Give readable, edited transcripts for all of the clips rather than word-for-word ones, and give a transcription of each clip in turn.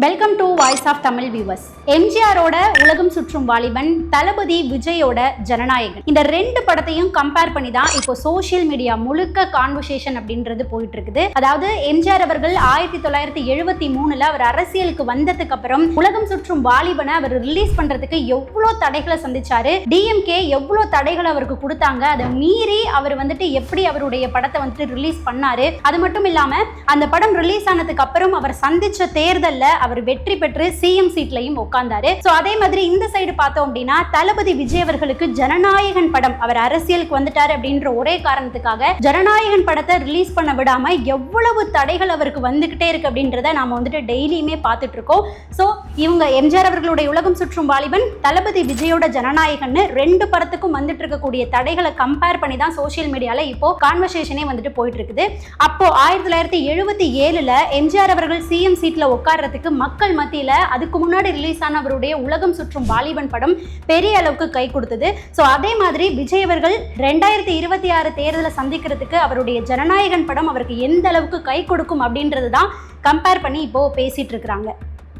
Welcome to voice of Tamil viewers. எம்ஜிஆரோட உலகம் சுற்றும் வாலிபன், தளபதி விஜயோட ஜனநாயகன், இந்த ரெண்டு படத்தையும் கம்பேர் பண்ணி தான் இப்போ சோசியல் மீடியா முழுக்க கான்வர்சேஷன் அப்படின்றது போயிட்டு இருக்குது. அதாவது எம்ஜிஆர் அவர்கள் 1973 அவர் அரசியலுக்கு வந்ததுக்கு அப்புறம் உலகம் சுற்றும் வாலிபனை அவர் ரிலீஸ் பண்றதுக்கு எவ்வளோ தடைகளை சந்திச்சாரு, டிஎம்கே எவ்வளோ தடைகளை அவருக்கு கொடுத்தாங்க, அதை மீறி அவர் எப்படி அவருடைய படத்தை ரிலீஸ் பண்ணாரு. அது மட்டும் இல்லாம அந்த படம் ரிலீஸ் ஆனதுக்கு அப்புறம் அவர் சந்திச்ச தேர்தல்ல அவர் வெற்றி பெற்று சிஎம் சீட்லயும் உட்கார்ந்தாரு. சோ அதே மாதிரி இந்த சைடு பார்த்தோம் அப்படின்னா தளபதி விஜய் அவர்களுக்கு ஜனநாயகன் படம், அவர் அரசியலுக்கு வந்துட்டாரு அப்படின்ற ஒரே காரணத்துக்காக ஜனநாயகன் படத்தை ரிலீஸ் பண்ண விடாம எவ்வளவு தடைகள் அவருக்கு வந்துகிட்டே இருக்கு அப்படின்றத நாம டெய்லியுமே பார்த்துட்டு இருக்கோம். சோ இவங்க எம்ஜிஆர் அவர்களுடைய உலகம் சுற்றும் வாலிபன், தளபதி விஜயோட ஜனநாயகன் ரெண்டு படத்துக்கும் வந்துட்டு இருக்கக்கூடிய தடைகளை கம்பேர் பண்ணி தான் சோசியல் மீடியால இப்போ கான்வர்சேஷனே போயிட்டு இருக்குது. அப்போ 1977 எம்ஜிஆர் அவர்கள் சிஎம் சீட்ல உட்கார்றதுக்கு மக்கள் மத்தியில அதுக்கு முன்னாடி ரிலீஸ் ஆன அவருடைய உலகம் சுற்றும் வாலிபன் படம் பெரிய அளவுக்கு கை கொடுத்தது. சோ அதே மாதிரி விஜய் அவர்கள் 2026 தேர்தலை சந்திக்கிறதுக்கு அவருடைய ஜனநாயகன் படம் அவருக்கு எந்த அளவுக்கு கை கொடுக்கும் அப்படின்றது தான் கம்பேர் பண்ணி இப்போ பேசிட்டு இருக்கிறாங்க.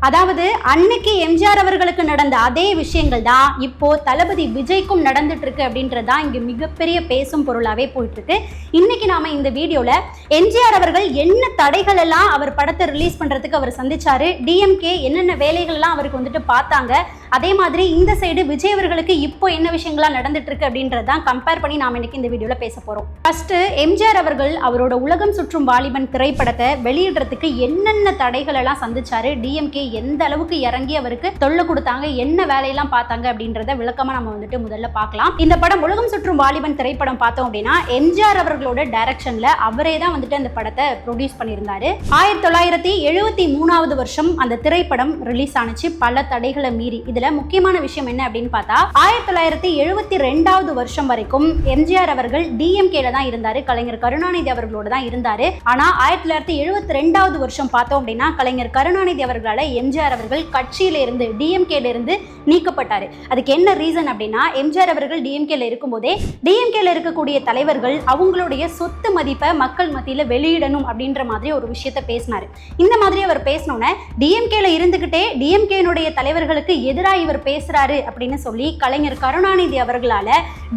அதாவது அன்னைக்கு எம்ஜிஆர் அவர்களுக்கு நடந்த அதே விஷயங்கள் தான் இப்போ தளபதி விஜய்க்கும் நடந்துட்டு இருக்கு அப்படின்றது தான் இங்க மிகப்பெரிய பேசும் பொருளாவே போயிட்டு இருக்கு. இன்னைக்கு நாம இந்த வீடியோல எம்ஜிஆர் அவர்கள் என்ன தடைகள் எல்லாம் அவர் படத்தை ரிலீஸ் பண்றதுக்கு அவர் சந்திச்சாரு, டிஎம்கே என்னென்ன வேலைகள் எல்லாம் அவருக்கு பார்த்தாங்க, அதே மாதிரி இந்த சைடு விஜய் அவர்களுக்கு இப்போ என்ன விஷயங்கள்லாம் நடந்துட்டு இருக்கு அப்படின்றதான் கம்பேர் பண்ணி நாம இன்னைக்கு இந்த வீடியோல பேச போறோம். ஃபர்ஸ்ட் எம்ஜிஆர் அவர்கள் அவரோட உலகம் சுற்றும் வாலிபன் திரைப்படத்தை வெளியிடுறதுக்கு என்னென்ன தடைகள் எல்லாம் சந்திச்சாரு, டிஎம்கே எந்த அளவுக்கு இறங்கி அவருக்கு தொல்லை கொடுத்தாங்க, என்ன வேலையெல்லாம் பார்த்தாங்க அப்படின்றத விளக்கமா நம்ம முதல்ல பார்க்கலாம். இந்த படம் உலகம் சுற்றும் வாலிபன் திரைப்படம் பார்த்தோம் அப்படின்னா எம்ஜிஆர் அவர்களோட டைரக்ஷன்ல அவரே தான் அந்த படத்தை ப்ரொடியூஸ் பண்ணியிருந்தாரு. 1973 வருஷம் அந்த திரைப்படம் ரிலீஸ் ஆனிச்சு பல தடைகளை மீறி. இதுல முக்கியமான விஷயம் என்ன அப்படின்னு பார்த்தா 1972 வருஷம் வரைக்கும் எம்ஜிஆர் அவர்கள் டிஎம்கேல தான் இருந்தாரு, கலைஞர் கருணாநிதி அவர்களோட தான் இருந்தாரு. ஆனா 1972 வருஷம் பார்த்தோம் அப்படின்னா கலைஞர் கருணாநிதி அவர்களால எம்ஜிஆர் அவர்கள் கட்சியில இருந்து டிஎம்கேல இருந்து நீக்கப்பட்டாரு. அதுக்கு என்ன ரீசன் அப்படின்னா எம்ஜிஆர் அவர்கள் டிஎம்கேல இருக்கும்போதே டிஎம்கேல இருக்கக்கூடிய தலைவர்கள் அவங்களுடைய சொத்து மதிப்பை மக்கள் மத்தியில வெளியிடணும் அப்படின்ற மாதிரி ஒரு விஷயத்த பேசினாரு. இந்த மாதிரி அவர் பேசினோன்னே டிஎம்கேல இருந்துகிட்டே டிஎம்கேனுடைய தலைவர்களுக்கு எதிராக இவர் பேசுறாரு அப்படின்னு சொல்லி கலைஞர் கருணாநிதி அவர்களால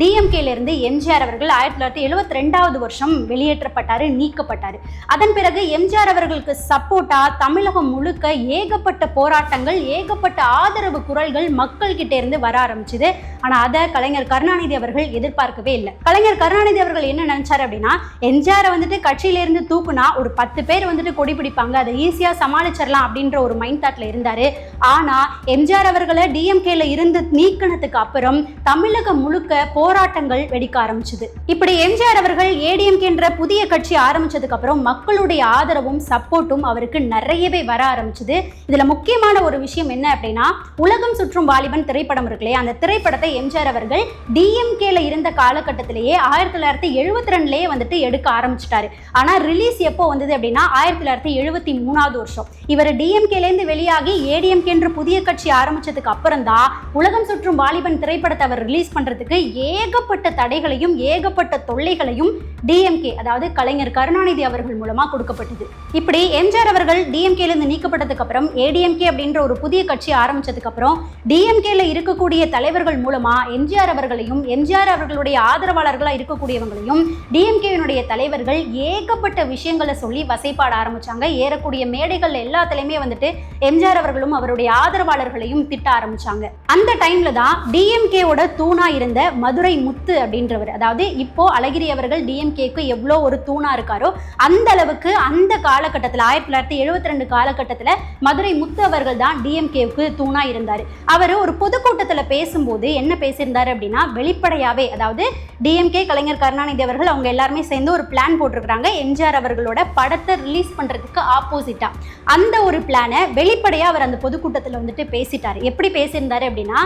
டிஎம்கேல இருந்து எம்ஜிஆர் அவர்கள் 1972 வருஷம் வெளியேற்றப்பட்டாரு, நீக்கப்பட்டாரு. அதன் பிறகு எம்ஜிஆர் அவர்களுக்கு சப்போர்ட்டா தமிழகம் முழுக்க ஏகப்பட்ட போராட்டங்கள், ஏகப்பட்ட ஆதரவு குரல்கள் மக்கள் கிட்ட இருந்து வர ஆரம்பிச்சுது. ஆனா அதை கலைஞர் கருணாநிதி அவர்கள் எதிர்பார்க்கவே இல்லை. கலைஞர் கருணாநிதி அவர்கள் என்ன நினைச்சாரு அப்படின்னா எம்ஜிஆர் கட்சியில இருந்து தூக்குனா ஒரு 10 பேர் கொடி பிடிப்பாங்க, அதை ஈஸியா சமாளிச்சிடலாம் அப்படின்ற ஒரு மைண்ட் தாட்ல இருந்தாரு. ஆனா எம்ஜிஆர் அவர்களை டிஎம்கேல இருந்து நீக்கினதுக்கு அப்புறம் தமிழகம் முழுக்க போராட்டங்கள் வெடிக்க ஆரம்பிச்சது. இப்படி எம்ஜிஆர் அவர்கள் ஏடிஎம்கேன்ற புதிய கட்சி ஆரம்பிச்சதுக்கு அப்புறம் மக்களுடைய ஆதரவும் சப்போர்ட்டும் அவருக்கு நிறையவே வர ஆரம்பிச்சது. இதுல முக்கியமான ஒரு விஷயம் என்ன அப்படின்னா உலகம் சுற்றும் வாலிபன் திரைப்படம் இருக்குல்லையே, அந்த திரைப்படத்தை எம்ஜிஆர் அவர்கள் டிஎம்கேல இருந்த காலகட்டத்திலேயே 1972 எடுக்க ஆரம்பிச்சிட்டாரு. ஆனா ரிலீஸ் எப்போ வந்தது அப்படின்னா 1973 வருஷம். இவர் டிஎம்கேல இருந்து வெளியாகி ஏடிஎம்கே என்ற புதிய கட்சி ஆரம்பிச்சதுக்கு அப்புறம் தான் உலகம் சுற்றும் வாலிபன் திரைப்படத்தை அவர் ரிலீஸ் பண்றதுக்கு ஏகப்பட்ட தடைகளையும் ஏகப்பட்ட தொல்லைகளையும் டிஎம்கே, அதாவது கலைஞர் கருணாநிதி அவர்கள் மூலமா கொடுக்கப்பட்டது. இப்படி எம்ஜிஆர் அவர்கள் டிஎம்கேல இருந்து நீக்கப்பட்டதுக்கு அப்புறம் ஏடிஎம்கே அப்படின்ற ஒரு புதிய கட்சி ஆரம்பிச்சதுக்கு அப்புறம் டிஎம்கேல இருக்கக்கூடிய தலைவர்கள் மூலமா எம்ஜிஆர் அவர்களையும் எம்ஜிஆர் அவர்களுடைய ஆதரவாளர்களா இருக்கக்கூடியவங்களையும் டிஎம்கேனுடைய தலைவர்கள் ஏகப்பட்ட விஷயங்களை சொல்லி வசைப்பாட ஆரம்பிச்சாங்க. ஏறக்கூடிய மேடைகள் எல்லாத்திலையுமே எம்ஜிஆர் அவர்களும் அவருடைய ஆதரவாளர்களையும் திட்ட ஆரம்பிச்சாங்க. அந்த டைம்ல தான் டிஎம்கேவோட தூணா இருந்த மதுரை முத்து அப்படின்றவர், அதாவது இப்போ அழகிரி அவர்கள் டிஎம்கேக்கு எவ்வளோ ஒரு தூணா இருக்காரோ அந்த அளவுக்கு அந்த காலகட்டத்தில் 1972 காலகட்டத்தில் மதுரை முத்து அவர்கள் தான் டிஎம்கேவுக்கு தூணா இருந்தார். அவர் ஒரு பொதுக்கூட்டத்தில் பேசும்போது என்ன பேசியிருந்தாரு அப்படின்னா வெளிப்படையாவே, அதாவது டிஎம்கே கலைஞர் கருணாநிதி அவர்கள் அவங்க எல்லாருமே சேர்ந்து ஒரு பிளான் போட்டிருக்கிறாங்க எம்ஜிஆர் அவர்களோட படத்தை ரிலீஸ் பண்றதுக்கு ஆப்போசிட்டா. அந்த ஒரு பிளானை வெளிப்படையா அவர் அந்த பொதுக்கூட்டத்தில் பேசிட்டாரு. எப்படி பேசியிருந்தாரு அப்படின்னா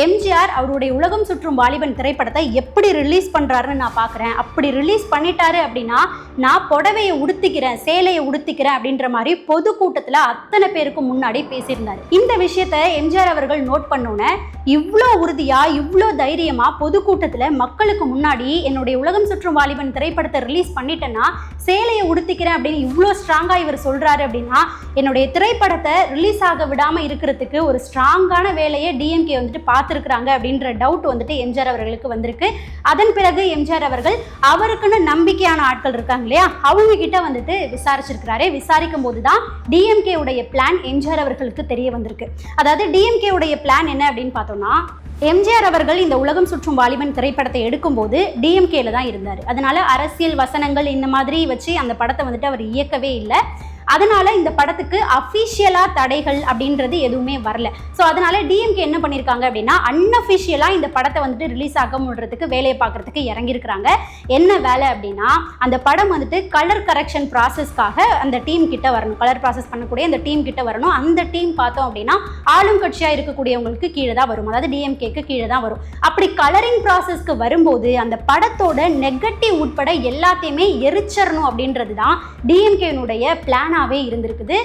எம்ஜிஆர் அவருடைய உலகம் சுற்றும் வாலிபன் திரைப்படத்தை எப்படி ரிலீஸ் பண்றாருன்னு நான் பாக்குறேன், அப்படி ரிலீஸ் பண்ணிட்டாரு அப்படின்னா நான் புடவையை உடுத்திக்கிறேன், சேலையை உடுத்திக்கிறேன் அப்படின்ற மாதிரி பொதுக்கூட்டத்தில் அத்தனை பேருக்கு முன்னாடி பேசியிருந்தாரு. இந்த விஷயத்த எம்ஜிஆர் அவர்கள் நோட் பண்ணோன்னே இவ்வளோ உறுதியா இவ்வளோ தைரியமா பொதுக்கூட்டத்துல மக்களுக்கு முன்னாடி என்னுடைய உலகம் சுற்றும் வாலிபன் திரைப்படத்தை ரிலீஸ் பண்ணிட்டேன்னா சேலையை உடுத்திக்கிறேன் அப்படின்னு இவ்வளோ ஸ்ட்ராங்கா இவர் சொல்றாரு அப்படின்னா என்னுடைய திரைப்படத்தை ரிலீஸ் ஆக விடாம இருக்கிறதுக்கு ஒரு ஸ்ட்ராங்கான வேலையை டிஎம்கே வந்துட்டு பார்த்துருக்குறாங்க அப்படின்ற டவுட் வந்துட்டு எம்ஜிஆர் அவர்களுக்கு வந்திருக்கு. அதன் பிறகு எம்ஜிஆர் அவர்கள் அவருக்குன்னு நம்பிக்கையான ஆட்கள் இருக்காங்க இல்லையா, அவங்க கிட்ட வந்துட்டு விசாரிச்சிருக்கிறாரு. விசாரிக்கும் போதுதான் டிஎம்கே உடைய பிளான் எம்ஜிஆர் அவர்களுக்கு தெரிய வந்திருக்கு. அதாவது டிஎம்கே உடைய பிளான் என்ன அப்படின்னு பார்த்தோம்னா, எம்ஜிஆர் அவர்கள் இந்த உலகம் சுற்றும் வாலிபன் திரைப்படத்தை எடுக்கும்போது டிஎம்கேல தான் இருந்தார். அதனால அரசியல் வசனங்கள் இந்த மாதிரி வச்சு அந்த படத்தை வந்துட்டு அவர் இயக்கவே இல்லை. அதனால இந்த படத்துக்கு அஃபிஷியலா தடைகள் அப்படின்றது எதுவுமே வரல. ஸோ அதனால டிஎம்கே என்ன பண்ணியிருக்காங்க அப்படின்னா அன்அஃபிஷியலா இந்த படத்தை வந்துட்டு ரிலீஸ் ஆக முடியறதுக்கு வேலையை பார்க்கறதுக்கு இறங்கியிருக்கிறாங்க. என்ன வேலை அப்படின்னா அந்த படம் வந்துட்டு கலர் கரெக்ஷன் ப்ராசஸ்க்காக அந்த டீம் கிட்ட வரணும், கலர் ப்ராசஸ் பண்ணக்கூடிய அந்த டீம் கிட்ட வரணும். அந்த டீம் பார்த்தோம் அப்படின்னா ஆளும் கட்சியா இருக்கக்கூடியவங்களுக்கு கீழே தான் வரும், அதாவது டிஎம்கேக்கு கீழே தான் வரும். அப்படி கலரிங் ப்ராசஸ்க்கு வரும்போது அந்த படத்தோட நெகட்டிவ் உட்பட எல்லாத்தையுமே எரிச்சிடணும் அப்படின்றது தான் டிஎம்கேனுடைய பிளான் இருந்திருக்குது.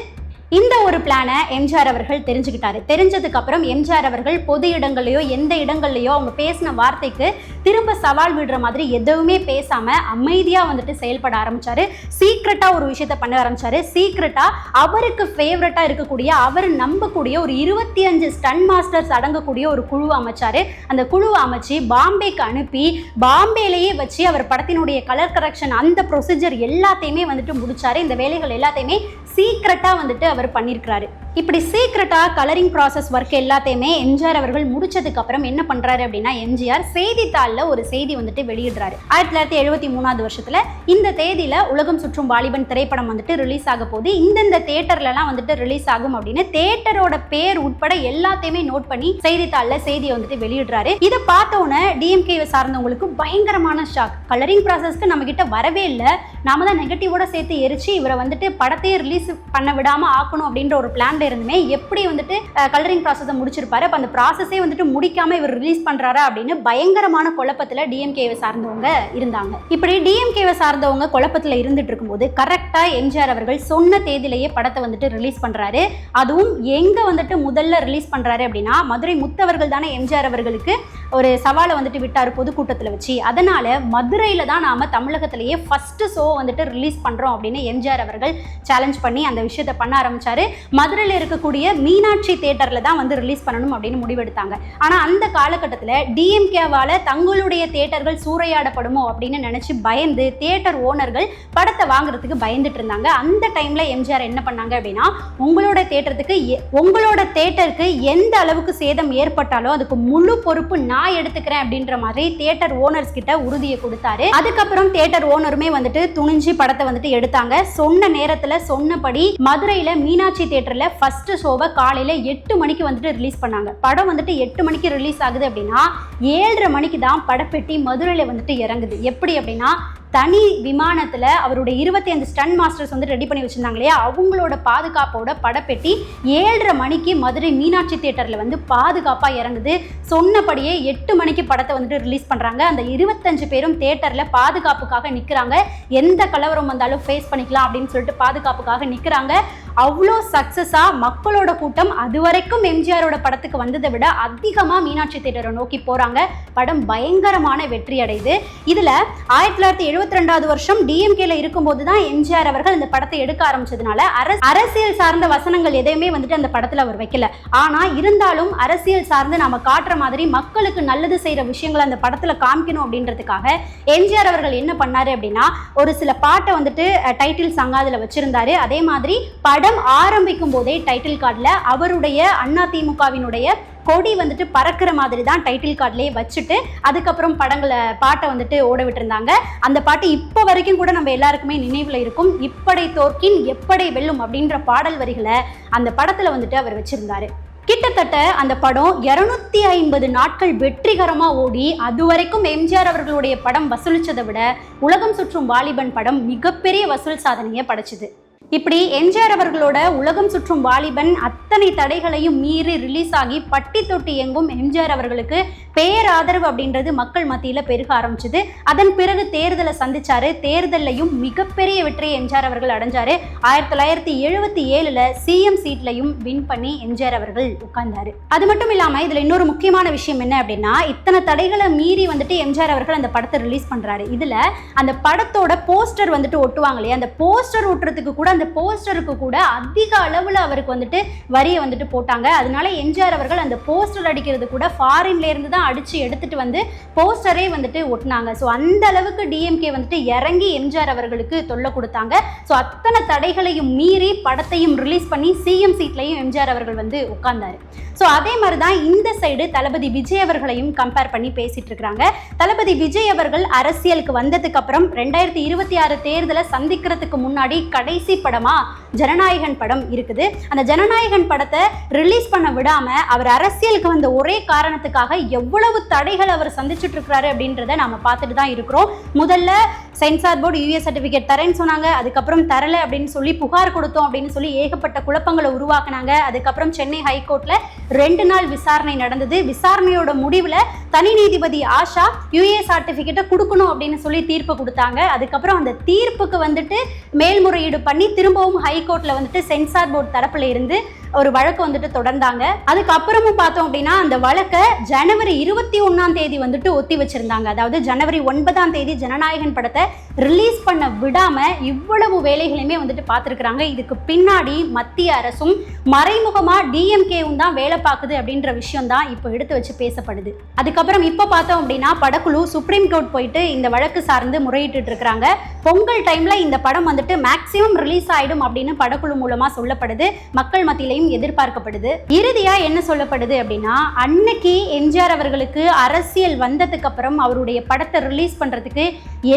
இந்த ஒரு பிளானை எம்ஜிஆர் அவர்கள் தெரிஞ்சுக்கிட்டாரு. தெரிஞ்சதுக்கு அப்புறம் எம்ஜிஆர் அவர்கள் பொது இடங்கள்லையோ எந்த இடங்கள்லையோ அவங்க பேசின வார்த்தைக்கு திரும்ப சவால் விடுற மாதிரி எதுவுமே பேசாம அமைதியா வந்துட்டு செயல்பட ஆரம்பிச்சாரு. சீக்ரெட்டா ஒரு விஷயத்த பண்ண ஆரம்பிச்சாரு. சீக்ரெட்டா அவருக்கு ஃபேவரட்டா இருக்கக்கூடிய, அவர் நம்பக்கூடிய ஒரு 25 ஸ்டன் மாஸ்டர்ஸ் அடங்கக்கூடிய ஒரு குழு அமைச்சாரு. அந்த குழுவை அமைச்சு பாம்பேக்கு அனுப்பி பாம்பேலேயே வச்சு அவர் படத்தினுடைய கலர் கரெக்ஷன் அந்த ப்ரொசீஜர் எல்லாத்தையுமே வந்துட்டு முடிச்சாரு. இந்த வேலைகள் எல்லாத்தையுமே சீக்ரெட்டா வந்துட்டு அவர் பண்ணியிருக்கிறாரு. இப்படி சீக்ரெட்டா கலரிங் ப்ராசஸ் ஒர்க் எல்லாத்தையுமே எம்ஜிஆர் அவர்கள் முடிச்சதுக்கு அப்புறம் என்ன பண்றாரு அப்படின்னா எம்ஜிஆர் செய்தித்தாளில் ஒரு செய்தி வந்துட்டு வெளியிடுறாரு. 1973 வருஷத்துல இந்த தேதியில உலகம் சுற்றும் வாலிபன் திரைப்படம் வந்துட்டு ரிலீஸ் ஆக போது, இந்தந்த தியேட்டர்லாம் வந்துட்டு ரிலீஸ் ஆகும் அப்படின்னு தியேட்டரோட பேர் உட்பட எல்லாத்தையுமே நோட் பண்ணி செய்தித்தாளில் செய்தியை வந்துட்டு வெளியிடுறாரு. இதை பார்த்தோன்னே டிஎம்கே சார்ந்தவங்களுக்கு பயங்கரமான ஷாக். கலரிங் ப்ராசஸ்க்கு நம்ம கிட்ட வரவே இல்லை, நாம தான் நெகட்டிவோட சேர்த்து எரிச்சு இவரை வந்துட்டு படத்தையே ரிலீஸ் பண்ண விடாம ஆக்கணும் அப்படின்ற ஒரு பிளான் இருந்துமே எப்படி வந்துட்டு கலரிங் ப்ராசஸை முடிச்சிருப்பாரு, அப்ப அந்த ப்ராசஸே வந்துட்டு முடிக்காம இவர் ரிலீஸ் பண்றாரா அப்படின்னு பயங்கரமான குழப்பத்துல டிஎம்கேவை சார்ந்தவங்க இருந்தாங்க. இப்படி டிஎம்கேவை சார்ந்தவங்க குழப்பத்துல இருந்துட்டு இருக்கும்போது கரெக்டா எம்ஜிஆர் அவர்கள் சொன்ன தேதியிலேயே படத்தை வந்துட்டு ரிலீஸ் பண்றாரு. அதுவும் எங்க வந்துட்டு முதல்ல ரிலீஸ் பண்றாரு அப்படின்னா மதுரை முத்தவர்கள் தானே எம்ஜிஆர் அவர்களுக்கு ஒரு சவாலை வந்துட்டு விட்டாரு பொதுக்கூட்டத்தில் வச்சு. அதனால மதுரையில தான் நாம தமிழகத்திலேயே ஃபர்ஸ்ட் ஷோ வந்துட்டு ரிலீஸ் பண்றோம் அப்படின்னு எம்ஜிஆர் அவர்கள் சேலஞ்ச் பண்ணி அந்த விஷயத்தை பண்ண ஆரம்பிச்சாரு. மதுரையில் இருக்கக்கூடிய மீனாட்சி தியேட்டர்ல தான் வந்து ரிலீஸ் பண்ணணும் அப்படின்னு முடிவெடுத்தாங்க. ஆனா அந்த காலகட்டத்தில் டிஎம்கேவால தங்களுடைய தியேட்டர்கள் சூறையாடப்படுமோ அப்படின்னு நினைச்சு பயந்து தியேட்டர் ஓனர்கள் படத்தை வாங்குறதுக்கு பயந்துட்டு இருந்தாங்க. அந்த டைம்ல எம்ஜிஆர் என்ன பண்ணாங்க அப்படின்னா உங்களோட தியேட்டருக்கு எந்த அளவுக்கு சேதம் ஏற்பட்டாலும் அதுக்கு முழு பொறுப்பு நான் எடுத்துக்கிறேன் அப்படின்ற மாதிரி தியேட்டர் ஓனர்ஸ் கிட்ட உறுதியை கொடுத்தாரு. அதுக்கப்புறம் தியேட்டர் ஓனருமே வந்துட்டு துணிஞ்சு படத்தை வந்துட்டு எடுத்தாங்க. சொன்ன நேரத்துல சொன்னபடி மதுரையில மீனாட்சி தியேட்டர்ல ஃபர்ஸ்ட் ஷோவை காலையில 8 மணிக்கு வந்துட்டு ரிலீஸ் பண்ணாங்க. படம் வந்துட்டு 8 மணிக்கு ரிலீஸ் ஆகுது அப்படின்னா 7:30 மணிக்கு தான் படப்பெட்டி மதுரையில வந்துட்டு இறங்குது. எப்படி அப்படின்னா தனி விமானத்துல அவருடைய 25 ஸ்டன் மாஸ்டர்ஸ் வந்து ரெடி பண்ணி வச்சிருந்தாங்க இல்லையா, அவங்களோட பாதுகாப்போட படப்பெட்டி 7:30 மணிக்கு மதுரை மீனாட்சி தியேட்டர்ல வந்து பாதுகாப்பா இறங்குது. சொன்னபடியே 8 மணிக்கு படத்தை வந்துட்டு ரிலீஸ் பண்றாங்க. அந்த 25 பேரும் தியேட்டர்ல பாதுகாப்புக்காக நிக்கிறாங்க. எந்த கலவரம் வந்தாலும் ஃபேஸ் பண்ணிக்கலாம் அப்படின்னு சொல்லிட்டு பாதுகாப்புக்காக நிக்கிறாங்க. அவ்வளோ சக்சஸா மக்களோட கூட்டம் அதுவரைக்கும் எம்ஜிஆரோட படத்துக்கு வந்ததை விட அதிகமா மீனாட்சி தியேட்டரை நோக்கி போறாங்க. படம் பயங்கரமான வெற்றி அடையுது. இதுல 1972 வருஷம் டிஎம்கேல இருக்கும்போது தான் எம்ஜிஆர் அவர்கள் இந்த படத்தை எடுக்க ஆரம்பிச்சதுனால அரசியல் சார்ந்த வசனங்கள் எதையுமே வந்துட்டு அந்த படத்துல அவர் வைக்கல. ஆனா இருந்தாலும் அரசியல் சார்ந்து நாம காட்டுற மாதிரி மக்களுக்கு நல்லது செய்யற விஷயங்களை அந்த படத்துல காமிக்கணும் அப்படின்றதுக்காக எம்ஜிஆர் அவர்கள் என்ன பண்ணாரு அப்படின்னா ஒரு சில பாட்டை வந்துட்டு டைட்டில் சாங்கா அதுல வச்சிருந்தாரு. அதே மாதிரி படம் ஆரம்பிக்கும் போதே டைட்டில் கார்டுல அவருடைய அதிமுகவினுடைய கொடி வந்துட்டு பறக்கிற மாதிரி தான் டைட்டில் கார்ட்லேயே வச்சுட்டு அதுக்கப்புறம் பாட்டை வந்துட்டு ஓட விட்டுருந்தாங்க. அந்த பாட்டு இப்போ வரைக்கும் கூட நம்ம எல்லாருக்குமே நினைவில் இருக்கும். இப்படை தோற்கின் எப்படை வெல்லும் அப்படின்ற பாடல் வரிகளை அந்த படத்தில் வந்துட்டு அவர் வச்சிருந்தாரு. கிட்டத்தட்ட அந்த படம் 250 நாட்கள் வெற்றிகரமா ஓடி அதுவரைக்கும் எம்ஜிஆர் அவர்களுடைய படம் வசூலிச்சதை விட உலகம் சுற்றும் வாலிபன் படம் மிகப்பெரிய வசூல் சாதனையை படைச்சுது. இப்படி எம்ஜிஆர் அவர்களோட உலகம் சுற்றும் வாலிபன் அத்தனை தடைகளையும் மீறி ரிலீஸ் ஆகி பட்டி தொட்டி எங்கும் எம்ஜிஆர் அவர்களுக்கு பேராதரவு அப்படின்றது மக்கள் மத்தியில் பெருக ஆரம்பிச்சது. அதன் பிறகு தேர்தலை சந்திச்சாரு. தேர்தலையும் மிகப்பெரிய வெற்றியை எம்ஜிஆர் அவர்கள் அடைஞ்சாரு. 1977 சிஎம் சீட்லையும் வின் பண்ணி எம்ஜிஆர் அவர்கள் உட்கார்ந்தாரு. அது மட்டும் இல்லாம இதுல இன்னொரு முக்கியமான விஷயம் என்ன அப்படின்னா, இத்தனை தடைகளை மீறி எம்ஜிஆர் அவர்கள் அந்த படத்தை ரிலீஸ் பண்றாரு. இதுல அந்த படத்தோட போஸ்டர் ஒட்டுவாங்க இல்லையா, அந்த போஸ்டர் ஒட்டுறதுக்கு கூட அந்த போஸ்டருக்கு கூட அதிக அளவுல அவருக்கு வரியை போட்டாங்க. அதனால எம்ஜிஆர் அவர்கள் அந்த போஸ்டர் அடிக்கிறது கூட ஃபாரின்ல இருந்து தான் அடிச்சு எடுத்துட்டு போஸ்டரே ஒட்டினாங்க. ஸோ அந்த அளவுக்கு டிஎம்கே இறங்கி எம்ஜிஆர் அவர்களுக்கு தொல்லை கொடுத்தாங்க. ஸோ அத்தனை தடைகளையும் மீறி படத்தையும் ரிலீஸ் பண்ணி சிஎம் சீட்லையும் எம்ஜிஆர் அவர்கள் உட்கார்ந்தாரு. ஸோ அதே மாதிரி தான் இந்த சைடு தளபதி விஜய் அவர்களையும் கம்பேர் பண்ணி பேசிட்டு இருக்கிறாங்க. தளபதி விஜய் அவர்கள் அரசியலுக்கு வந்ததுக்கு அப்புறம் 2026 தேர்தலை சந்திக்கிறதுக்கு முன்னாடி கடைசி படமா ஜனநாயகன் படம் இருக்குது. அந்த ஜனநாயகன் படத்தை ரிலீஸ் பண்ண விடாம அவர் அரசியலுக்கு வந்த ஒரே காரணத்துக்காக எவ்வளவு தடைகள் அவர் சந்திச்சுட்டு இருக்கிறாரு அப்படின்றத நாம பார்த்துட்டு தான் இருக்கிறோம். முதல்ல சென்சார் போர்டு யூஏ சர்டிபிகேட் தரேன்னு சொன்னாங்க. அதுக்கப்புறம் தரல அப்படின்னு சொல்லி புகார் கொடுத்தோம் அப்படின்னு சொல்லி ஏகப்பட்ட குழப்பங்களை உருவாக்குனாங்க. அதுக்கப்புறம் சென்னை ஹைகோர்ட்ல 2 நாள் விசாரணை நடந்தது. விசாரணையோட முடிவுல தனி நீதிபதி ஆஷா யூஏ சர்டிபிகேட்டை கொடுக்கணும் அப்படின்னு சொல்லி தீர்ப்பு கொடுத்தாங்க. அதுக்கப்புறம் அந்த தீர்ப்புக்கு மேல்முறையீடு பண்ணி திரும்பவும் ஹைகோர்ட்ல சென்சார் போர்டு தரப்புல இருந்து ஒரு வழக்கு தொடர்ந்தாங்க. அதுக்கப்புறமும் பார்த்தோம் அப்படின்னா அந்த வழக்கை ஜனவரி 21 ஒத்தி வச்சிருந்தாங்க. அதாவது ஜனவரி 9 ஜனநாயகன் படத்தை ரிலீஸ் பண்ண விடாம இவ்வளவு வேலைகளையுமே பார்த்துருக்குறாங்க. இதுக்கு பின்னாடி மத்திய அரசும் மறைமுகமா டிஎம்கேவும் தான் வேலை பார்க்குது அப்படின்ற விஷயம் தான் இப்போ எடுத்து வச்சு பேசப்படுது. அதுக்கப்புறம் இப்போ பார்த்தோம் அப்படின்னா படக்குழு சுப்ரீம் கோர்ட் போயிட்டு இந்த வழக்கு சார்ந்து முறையிட்டு இருக்கிறாங்க. பொங்கல் டைம்ல இந்த படம் மேக்சிமம் ரிலீஸ் ஆயிடும் அப்படின்னு படக்குழு மூலமா சொல்லப்படுது. மக்கள் மத்தியிலையும் எதிர்பார்க்கப்படுது. இறுதியா என்ன சொல்லப்படுது அப்படின்னா, அன்னைக்கு எம்ஜிஆர் அவர்களுக்கு அரசியல் வந்ததுக்கு அப்புறம் அவருடைய படத்தை ரிலீஸ் பண்றதுக்கு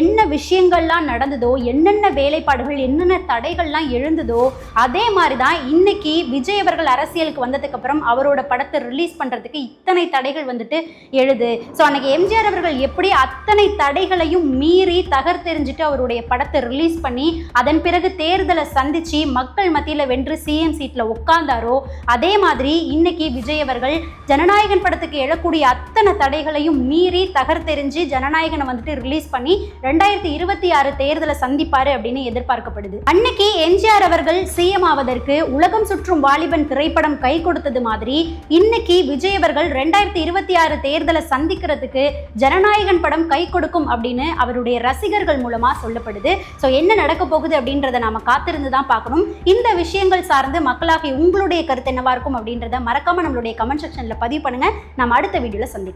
என்ன விஷயங்கள்லாம் நடந்ததோ, என்னென்ன வேலைப்பாடுகள் என்னென்ன தடைகள்லாம் எழுந்ததோ, அதே மாதிரிதான் இன்னைக்கு விஜய் அவர்கள் அரசியலுக்கு வந்ததுக்கு அப்புறம் அவரோட படத்தை ரிலீஸ் பண்றதுக்கு இத்தனை தடைகள் எழுது. ஸோ அன்னைக்கு எம்ஜிஆர் அவர்கள் எப்படி அத்தனை தடைகளையும் மீறி தகர்த்தெறிஞ்சிட்டு அவருடைய படத்தை ரிலீஸ் பண்ணி அதன் பிறகு தேர்தலை சந்திச்சு மக்கள் மத்தியில் வென்று சிஎம் சீட்ல உட்கார்ந்தாரோ, அதே மாதிரி இன்னைக்கு விஜய் அவர்கள் ஜனநாயகன் படத்துக்கு எழக்கூடிய அத்தனை தடைகளையும் மீறி தகர்த்தெறிஞ்சு ஜனநாயகனை ரிலீஸ் பண்ணி 2026 தேர்தலை சந்திப்பாரு அப்படின்னு எதிர்பார்க்கப்படுது. அன்னைக்கு எம்ஜிஆர் அவர்கள் சிஎம் ஆவதற்கு உலகம் சுற்றும் வாலிபன் திரைப்படம் கை கொடுத்தது மாதிரி இன்னைக்கு விஜய் அவர்கள் 2026 தேர்தலை சந்திக்கிறதுக்கு ஜனநாயகன் படம் கை கொடுக்கும் அப்படின்னு அவருடைய ரசிகர்கள் மூலமா சொல்லப்படுது. ஸோ என்ன நடக்க போகுது அப்படின்றத நாம காத்திருந்து தான் பார்க்கணும். இந்த விஷயங்கள் சார்ந்து மக்களாக உங்களுடைய கருத்து என்னவா இருக்கும் அப்படின்றத மறக்காம நம்மளுடைய கமெண்ட் செக்ஷன்ல பதிவு பண்ணுங்க. நம்ம அடுத்த வீடியோல சந்திக்கலாம்.